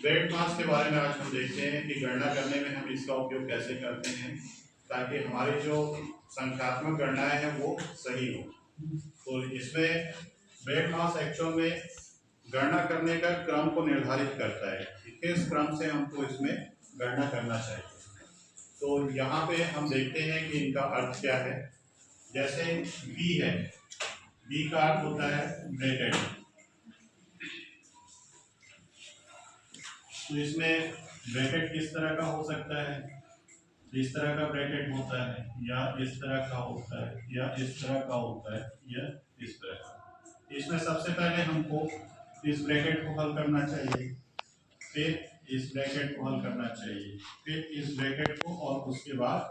Weight mass के बारे में आज हम देखते हैं कि गणना करने में हम इसका उपयोग कैसे करते हैं ताकि हमारी जो संख्यात्मक गणनाएं हैं वो सही हो। तो इसमें वेट मास एक्चुअल में गणना करने का क्रम को निर्धारित करता है कि किस क्रम से हमको इसमें गणना करना चाहिए। तो यहाँ पे हम देखते हैं कि इनका अर्थ क्या है। जैसे बी है, बी का अर्थ होता है ब्रैकेट। तो इसमें ब्रैकेट किस तरह का हो सकता है, इस तरह का ब्रैकेट होता है या इस तरह का होता है या इस तरह का होता है या इस तरह का। इसमें सबसे पहले हमको इस ब्रैकेट को हल करना चाहिए, फिर इस ब्रैकेट को हल करना चाहिए, फिर इस ब्रैकेट को और उसके बाद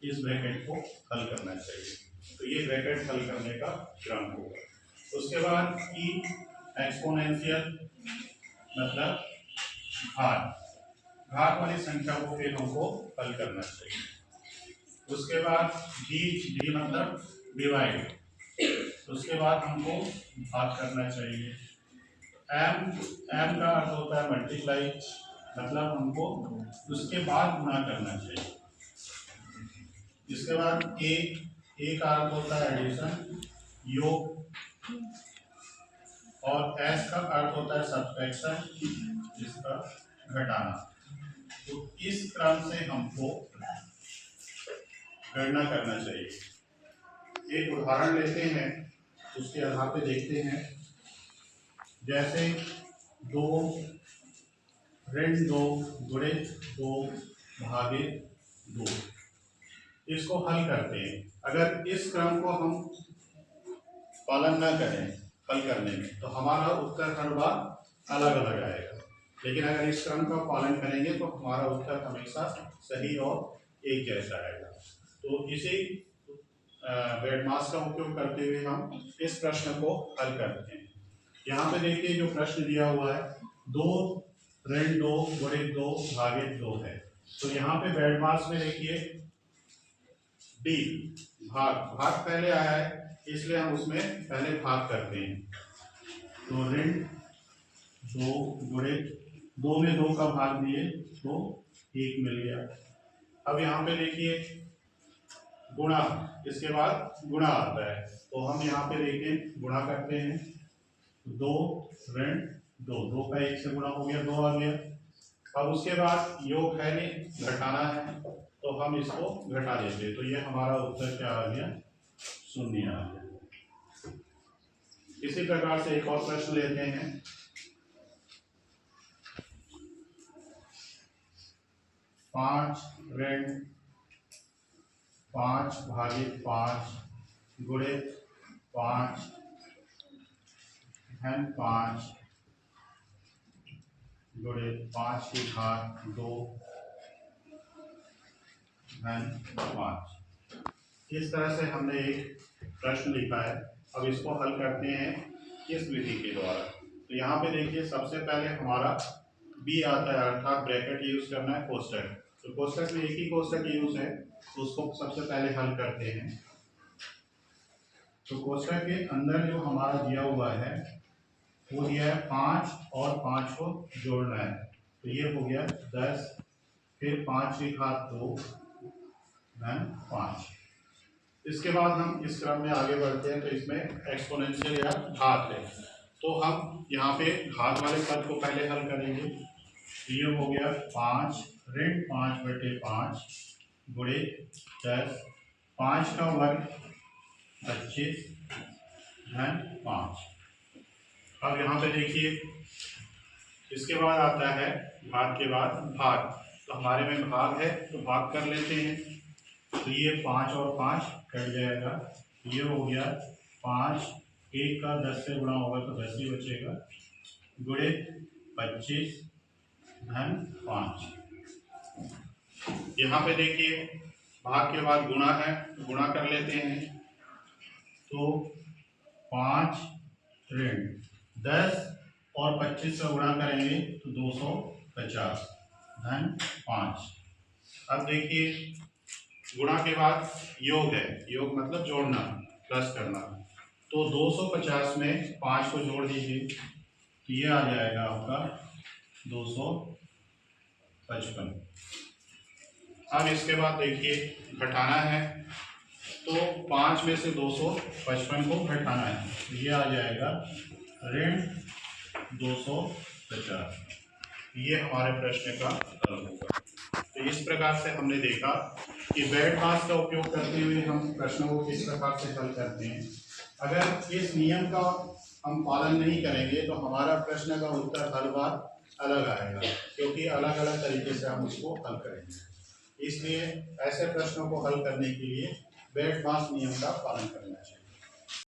इस ब्रैकेट को हल करना चाहिए। तो ये ब्रैकेट हल करने का क्रम होगा। उसके बाद ई एक्सपोनेंशियल मतलब घात वाली संख्या को फिर हमको हल करना चाहिए। उसके बाद डी मतलब डिवाइड, उसके बाद हमको भाग करना चाहिए। एम का अर्थ होता है मल्टीप्लाई, मतलब हमको उसके बाद गुणा करना चाहिए। इसके बाद ए का अर्थ होता है एडिशन, योग, और एस का अर्थ होता है सब्ट्रैक्शन, जिसका घटाना। तो इस क्रम से हमको गणना करना चाहिए। एक उदाहरण लेते हैं, उसके आधार पे देखते हैं। जैसे 2 ऋण 2 गुणे 2 भागे 2, इसको हल करते हैं। अगर इस क्रम को हम पालन न करें हल करने में तो हमारा उत्तर हर बार अलग अलग आएगा, लेकिन अगर इस क्रम का पालन करेंगे तो हमारा उत्तर हमेशा सही और एक जैसा आएगा। तो इसी वेट मास का उपयोग करते हुए हम इस प्रश्न को हल करते हैं। यहाँ पे देखिए जो प्रश्न दिया हुआ है 2 ऋण 2 गुणे 2 भागे 2 है। तो यहाँ पे वेट मास में देखिए डी भाग पहले आया है, इसलिए हम उसमें पहले भाग करते हैं। तो ऋण 2 गुणे 2 में 2 का भाग दिए तो 1 मिल गया। अब यहाँ पे देखिए गुणा, इसके बाद गुणा आता है, तो हम यहाँ पे देखिए गुणा करते हैं। 2 ऋण 2, 2 का 1 से गुणा हो गया, 2 आ गया। अब उसके बाद योग है नहीं, घटाना है, तो हम इसको घटा देते हैं। तो ये हमारा उत्तर क्या आ गया, 0 आ गया। इसी प्रकार से एक और प्रश्न लेते हैं। 5 ऋण 5 भागे 5 गुणे 5 धन 5 गुणे 5 की घात 2 धन 5। इस तरह से हमने एक प्रश्न लिखा है। अब इसको हल करते हैं किस विधि के द्वारा। तो यहाँ पे देखिए सबसे पहले हमारा बी आता है, अर्थात ब्रैकेट यूज करना है, कोष्टक। तो कोष्टक में एक ही कोष्टक यूज है, तो उसको सबसे पहले हल करते हैं। तो कोष्टक के अंदर जो हमारा दिया हुआ है वो दिया है 5 और 5 को जोड़ना है, तो ये हो गया 10, फिर 5 की घात 2 धन 5। इसके बाद हम इस क्रम में आगे बढ़ते हैं। तो इसमें एक्सपोनेंशियल या घात है, तो हम यहाँ पे घात वाले पद को पहले हल करेंगे। ये हो गया 5 ऋण 5 बटे 5 गुणे 10, 5 का वर्ग 25 धन 5। अब यहाँ पे देखिए इसके बाद आता है भाग के बाद भाग, तो हमारे में भाग है तो भाग कर लेते हैं। तो ये 5 और 5 कट जाएगा, ये हो गया 5, 1 का 10 से गुणा होगा तो 10 ही बचेगा, गुणे 25 धन 5। यहाँ पे देखिए भाग के बाद गुणा है, तो गुणा कर लेते हैं। तो 5 ऋण 10 और 25 से गुणा करेंगे तो 250 धन 5। अब देखिए गुणा के बाद योग है, योग मतलब जोड़ना, प्लस करना। तो 250 में 5 को जोड़ दीजिए, तो ये आ जाएगा आपका 255। अब इसके बाद देखिए घटाना है, तो 5 में से 255 को घटाना है, ये आ जाएगा ऋण 250। ये हमारे प्रश्न का हल होगा। तो इस प्रकार से हमने देखा कि बैड पास का उपयोग करते हुए हम प्रश्नों को किस प्रकार से हल करते हैं। अगर इस नियम का हम पालन नहीं करेंगे तो हमारा प्रश्न का उत्तर हर बार अलग आएगा, क्योंकि अलग अलग तरीके से हम उसको हल करेंगे। इसलिए ऐसे प्रश्नों को हल करने के लिए बैड पास नियम का पालन करना चाहिए।